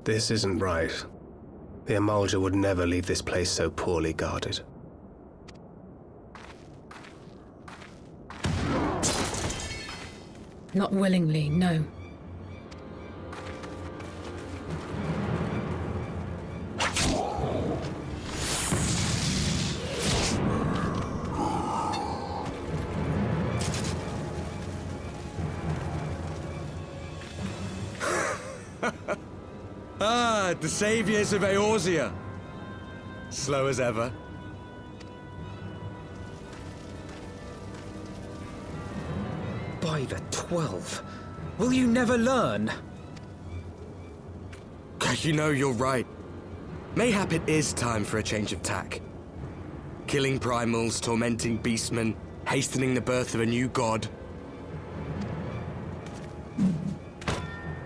This isn't right. The Amulja would never leave this place so poorly guarded. Not willingly, no. The saviors of Eorzea. Slow as ever. By the 12. Will you never learn? You know, you're right. Mayhap it is time for a change of tack. Killing primals, tormenting beastmen, hastening the birth of a new god.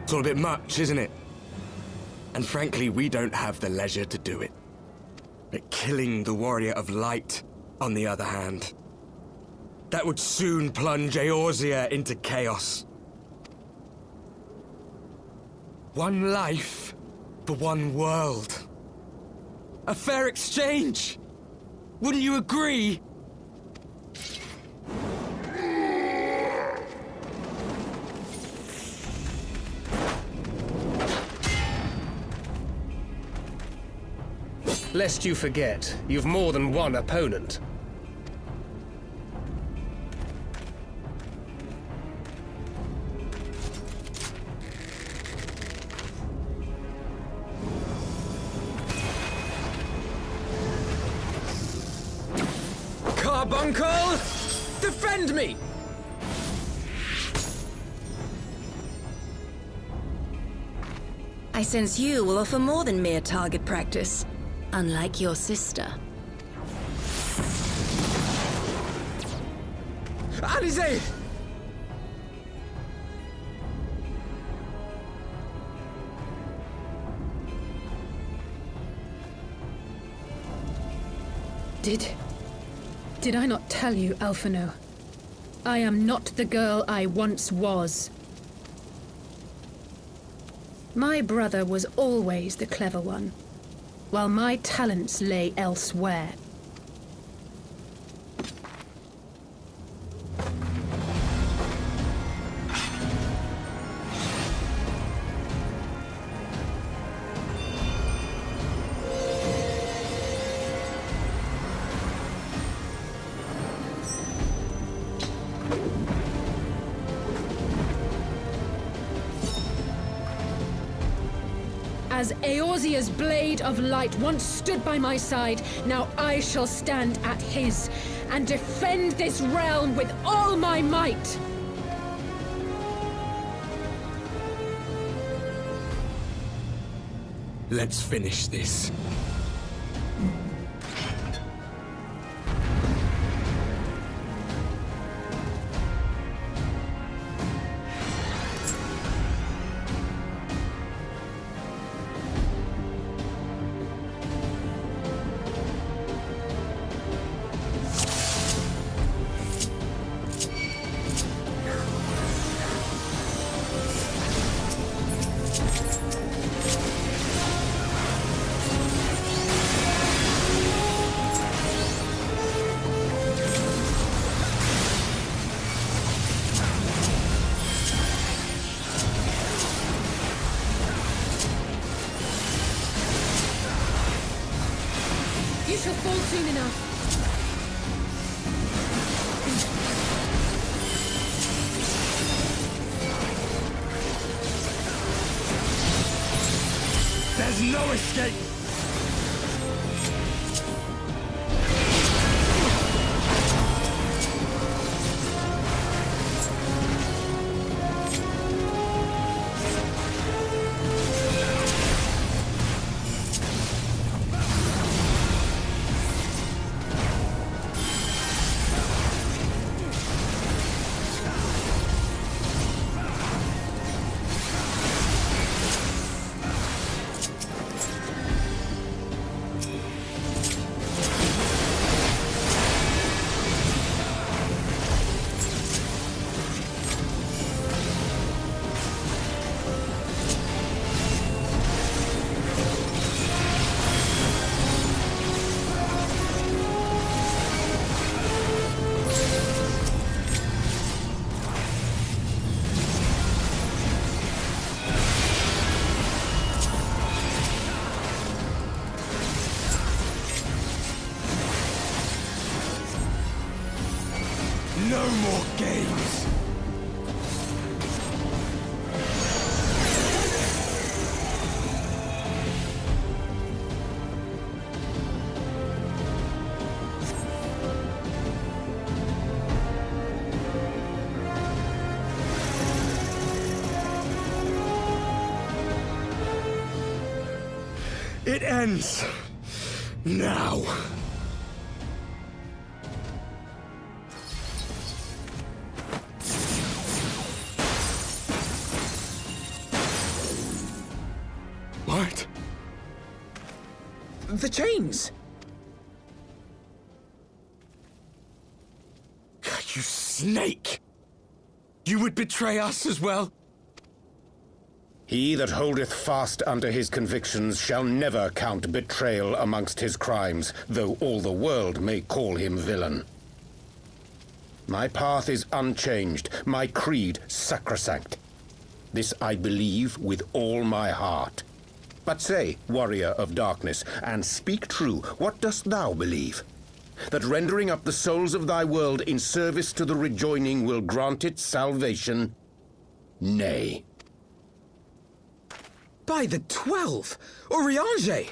It's all a bit much, isn't it? And frankly, we don't have the leisure to do it. But killing the Warrior of Light, on the other hand, that would soon plunge Eorzea into chaos. One life for one world. A fair exchange! Wouldn't you agree? Lest you forget, you've more than one opponent. Carbuncle! Defend me! I sense you will offer more than mere target practice. Unlike your sister. Alize! Did I not tell you, Alphino? I am not the girl I once was. My brother was always the clever one, while my talents lay elsewhere. As Eorzea's blade of light once stood by my side, now I shall stand at his, and defend this realm with all my might! Let's finish this. You shall fall soon enough. There's no escape! No more games! It ends now. What? The chains! You snake! You would betray us as well? He that holdeth fast unto his convictions shall never count betrayal amongst his crimes, though all the world may call him villain. My path is unchanged, my creed sacrosanct. This I believe with all my heart. But say, warrior of darkness, and speak true, what dost thou believe? That rendering up the souls of thy world in service to the rejoining will grant it salvation? Nay. By the 12! Oriange!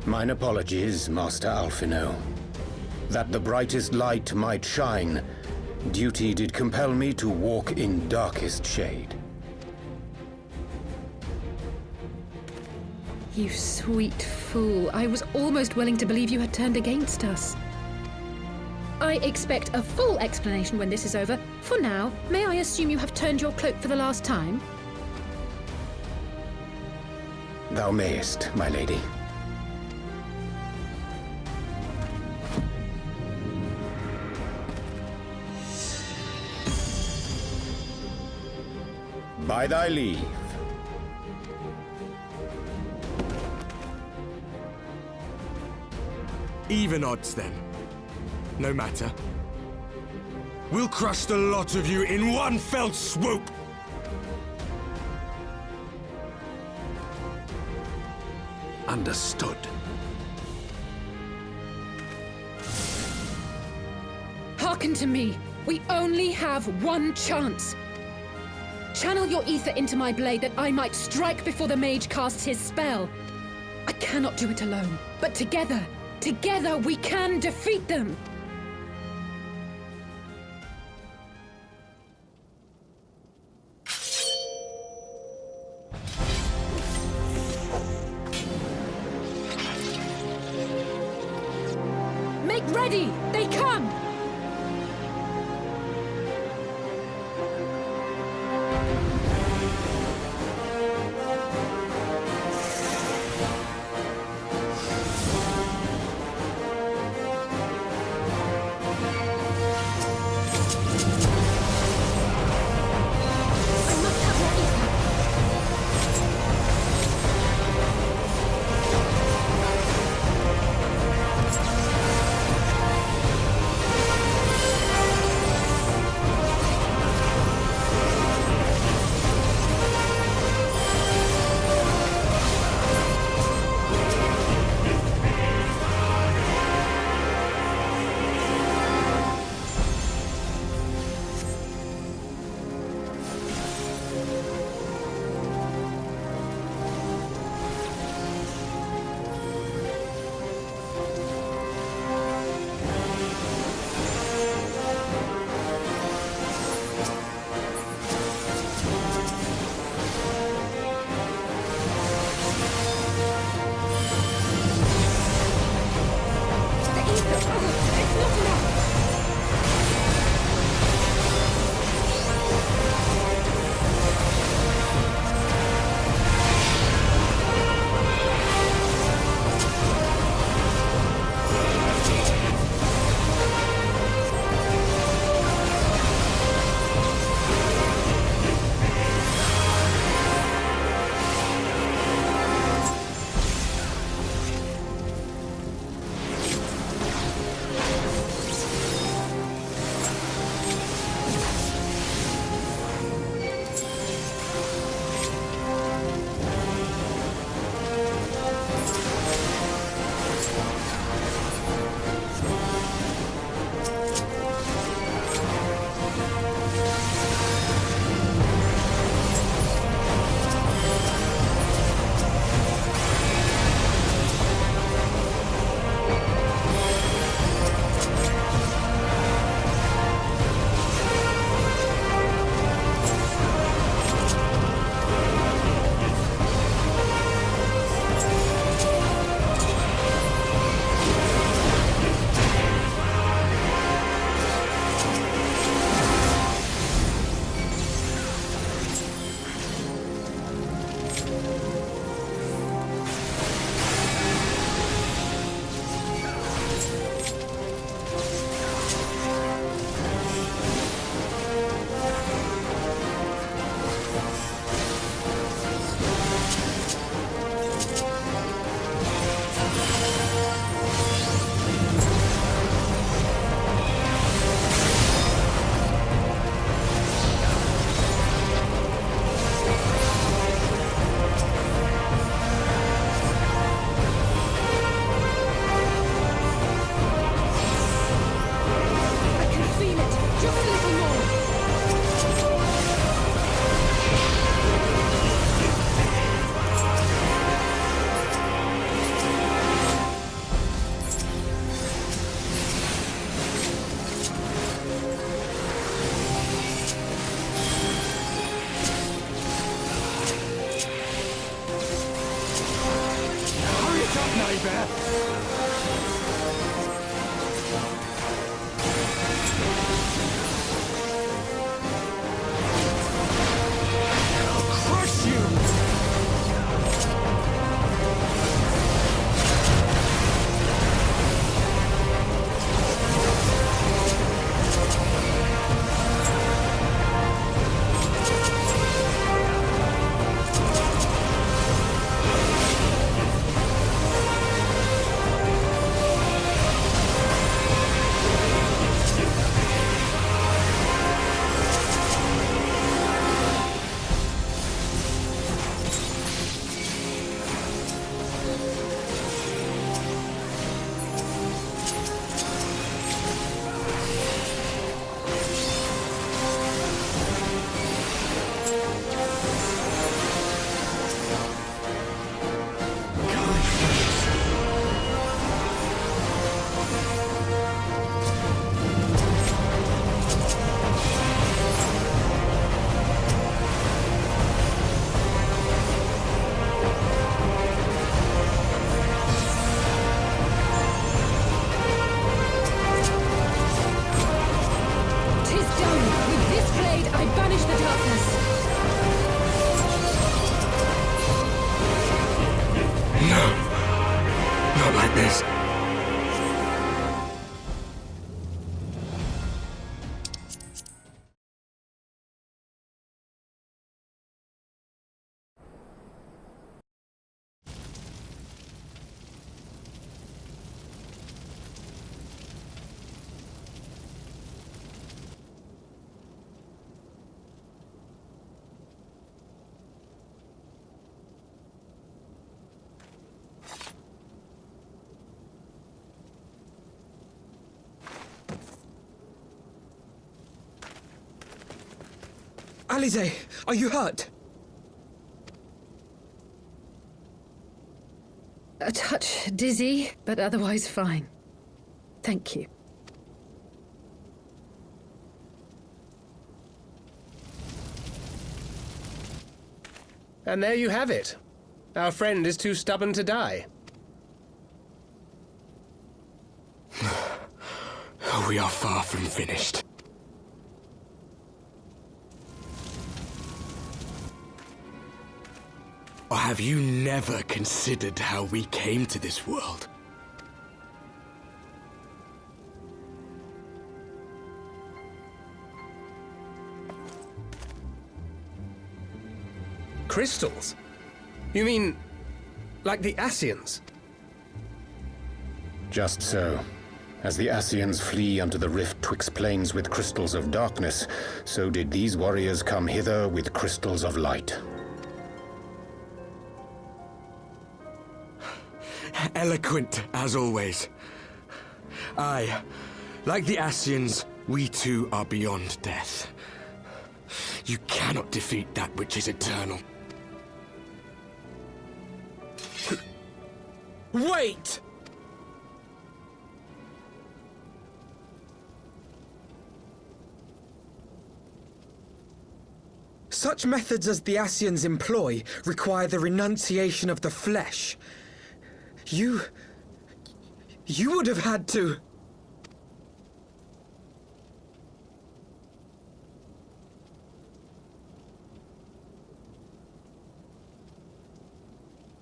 Mine apologies, Master Alphino. That the brightest light might shine, duty did compel me to walk in darkest shade. You sweet fool. I was almost willing to believe you had turned against us. I expect a full explanation when this is over. For now, may I assume you have turned your cloak for the last time? Thou mayest, my lady. By thy leave. Even odds, then. No matter. We'll crush the lot of you in one fell swoop! Understood. Hearken to me. We only have one chance. Channel your ether into my blade that I might strike before the mage casts his spell. I cannot do it alone, but together we can defeat them! Make ready! They come! Alize, are you hurt? A touch dizzy, but otherwise fine. Thank you. And there you have it. Our friend is too stubborn to die. We are far from finished. Or have you never considered how we came to this world? Crystals? You mean, like the Ascians? Just so. As the Ascians flee unto the rift twixt planes with crystals of darkness, so did these warriors come hither with crystals of light. Eloquent, as always. Aye, like the Ascians, we too are beyond death. You cannot defeat that which is eternal. Wait! Such methods as the Ascians employ require the renunciation of the flesh. You would have had to...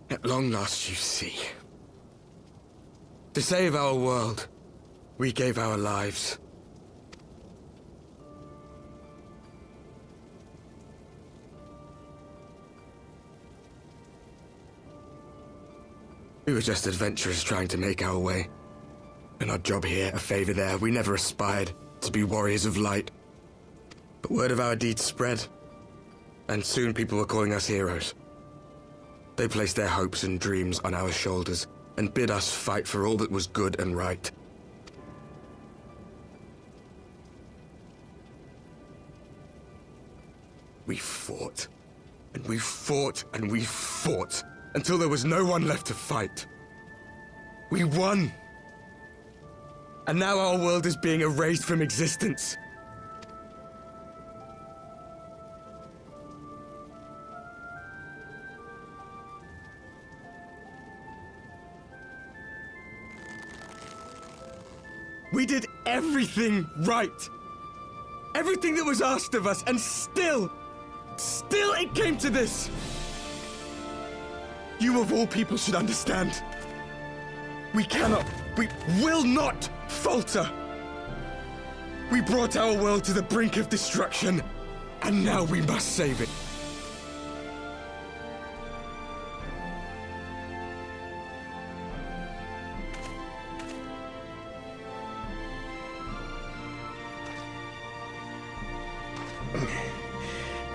At long last, you see. To save our world, we gave our lives. We were just adventurers trying to make our way. An odd job here, a favor there. We never aspired to be warriors of light. But word of our deeds spread, and soon people were calling us heroes. They placed their hopes and dreams on our shoulders, and bid us fight for all that was good and right. We fought, and we fought, and we fought, until there was no one left to fight. We won! And now our world is being erased from existence. We did everything right. Everything that was asked of us, and still it came to this. You of all people should understand. We will not falter. We brought our world to the brink of destruction, and now we must save it.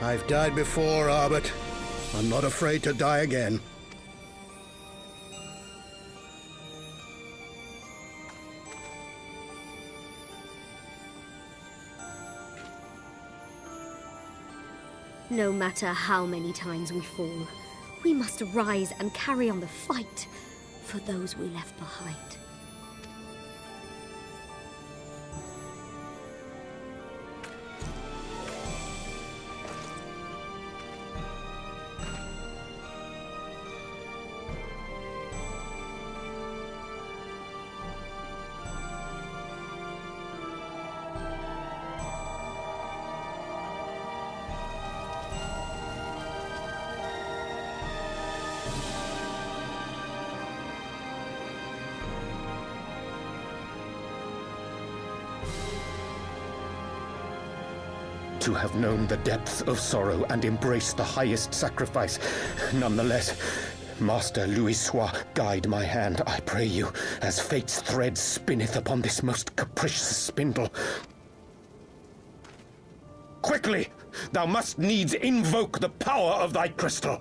I've died before, Arbet. I'm not afraid to die again. No matter how many times we fall, we must rise and carry on the fight for those we left behind. To have known the depths of sorrow and embraced the highest sacrifice. Nonetheless, Master Louis-Sois, guide my hand, I pray you, as fate's thread spinneth upon this most capricious spindle. Quickly! Thou must needs invoke the power of thy crystal!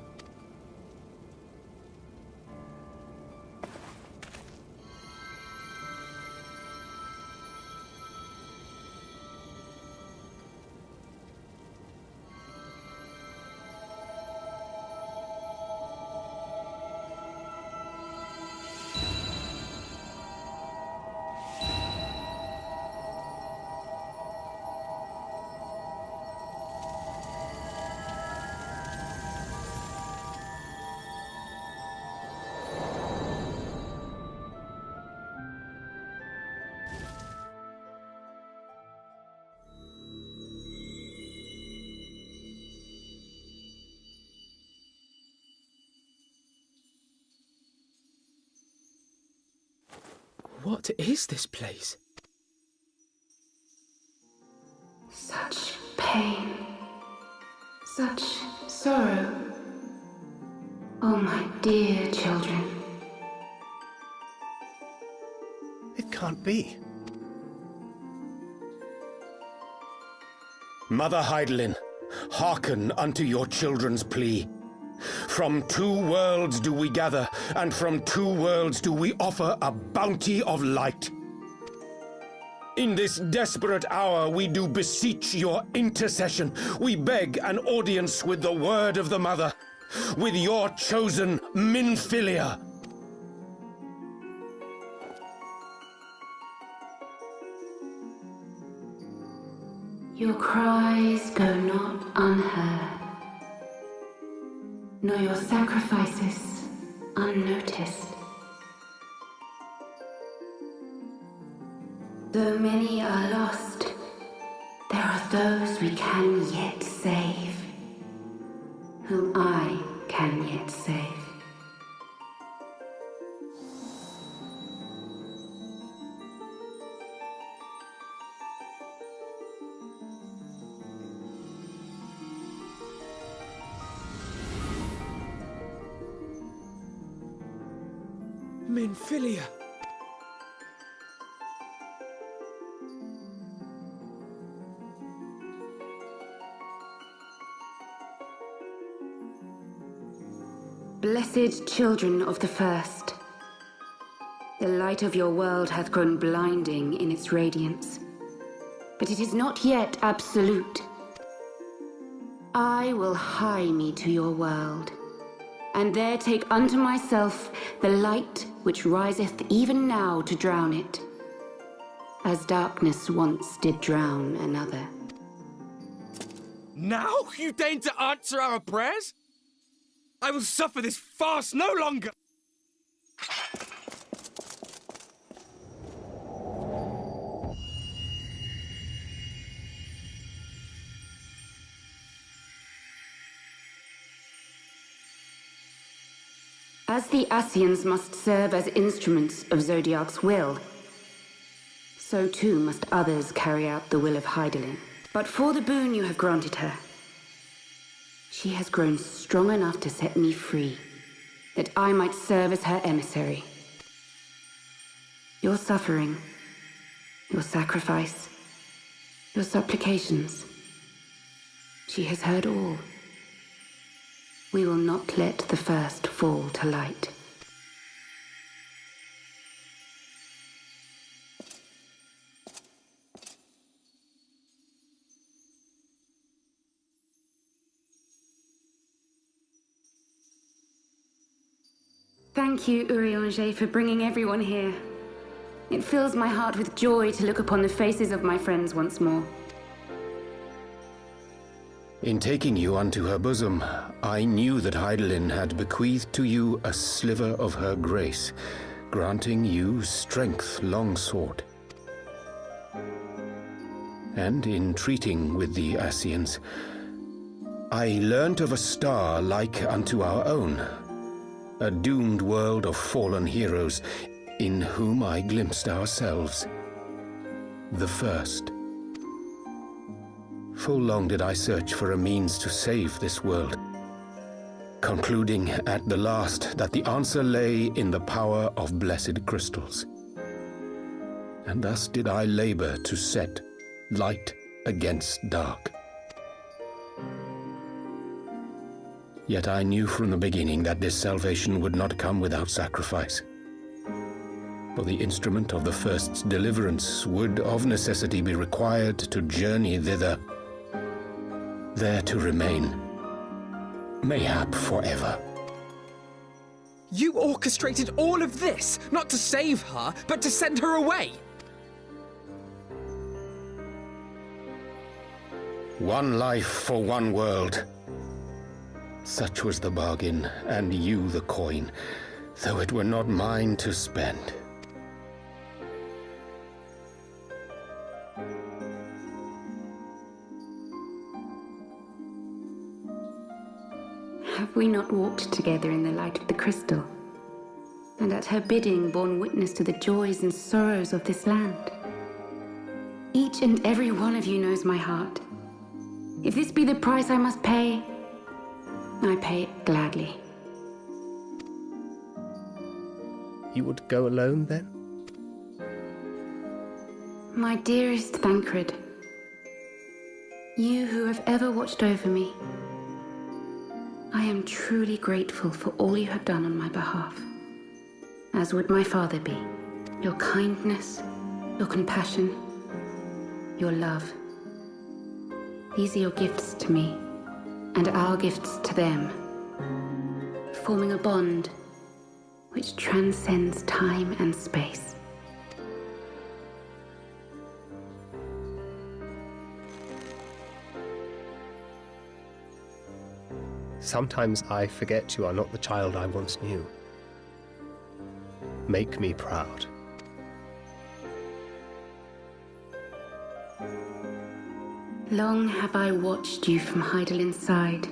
What is this place? Such pain. Such sorrow. Oh, my dear children. It can't be. Mother Hydaelyn, hearken unto your children's plea. From two worlds do we gather, and from two worlds do we offer a bounty of light. In this desperate hour we do beseech your intercession. We beg an audience with the word of the Mother, with your chosen Minfilia. Your cries go not unheard, nor your sacrifices unnoticed. Though many are lost, there are those we can yet save, whom I can yet save. Minfilia! Blessed children of the First, the light of your world hath grown blinding in its radiance, but it is not yet absolute. I will hie me to your world, and there take unto myself the light which riseth even now to drown it, as darkness once did drown another. Now you deign to answer our prayers? I will suffer this farce no longer! As the Ascians must serve as instruments of Zodiark's will, so too must others carry out the will of Hydaelyn. But for the boon you have granted her, she has grown strong enough to set me free, that I might serve as her emissary. Your suffering, your sacrifice, your supplications, she has heard all. We will not let the first fall to light. Thank you, Urianger, for bringing everyone here. It fills my heart with joy to look upon the faces of my friends once more. In taking you unto her bosom, I knew that Hydaelyn had bequeathed to you a sliver of her grace, granting you strength long sought. And in treating with the Ascians, I learnt of a star like unto our own, a doomed world of fallen heroes, in whom I glimpsed ourselves, the first. Full long did I search for a means to save this world, concluding at the last that the answer lay in the power of blessed crystals. And thus did I labor to set light against dark. Yet I knew from the beginning that this salvation would not come without sacrifice. For the instrument of the First's deliverance would of necessity be required to journey thither, there to remain, mayhap forever. You orchestrated all of this, not to save her, but to send her away! One life for one world. Such was the bargain, and you the coin, though it were not mine to spend. Have we not walked together in the light of the crystal? And and at her bidding borne witness to the joys and sorrows of this land. Each and every one of you knows my heart. If this be the price I must pay, I pay it gladly. You would go alone, then? My dearest Thancred, you who have ever watched over me, I am truly grateful for all you have done on my behalf, as would my father be. Your kindness, your compassion, your love. These are your gifts to me, and our gifts to them, forming a bond which transcends time and space. Sometimes I forget you are not the child I once knew. Make me proud. Long have I watched you from Hydalin's side,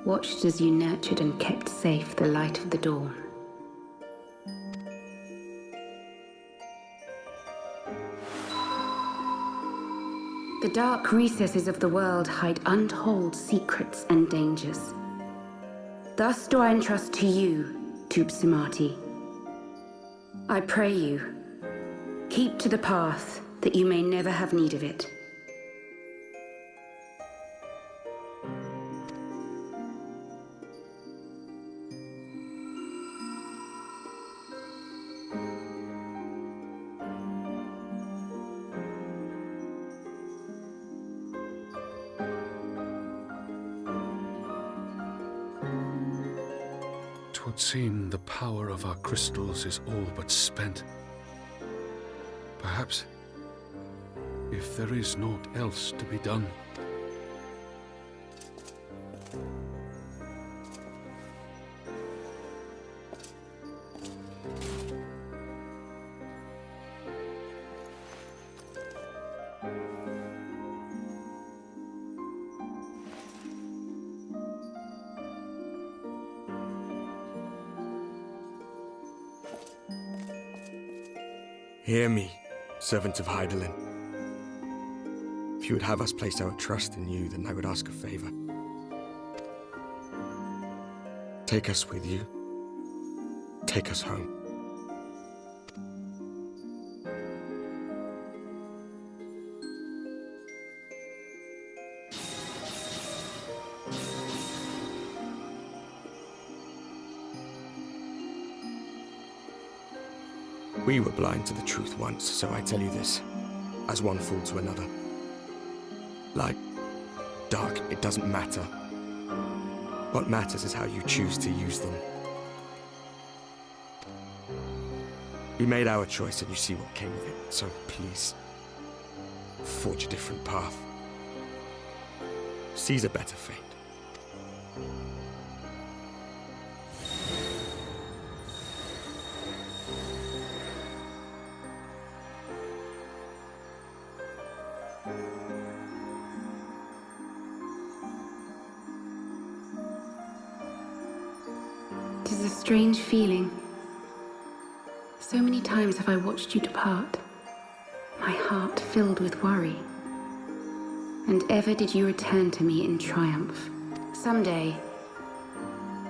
watched as you nurtured and kept safe the light of the dawn. The dark recesses of the world hide untold secrets and dangers. Thus do I entrust to you, Tupsimati. I pray you, keep to the path that you may never have need of it. Twould seem the power of our crystals is all but spent. Perhaps, if there is naught else to be done. Hear me, servant of Hydaelyn. If you would have us place our trust in you, then I would ask a favor. Take us with you. Take us home. We were blind to the truth once, so I tell you this, as one fool to another. Light, dark, it doesn't matter. What matters is how you choose to use them. We made our choice and you see what came of it, so please, forge a different path. Seize a better fate. It is a strange feeling. So many times have I watched you depart, my heart filled with worry. And ever did you return to me in triumph. Someday,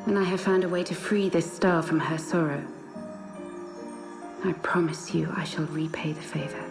when I have found a way to free this star from her sorrow, I promise you I shall repay the favor.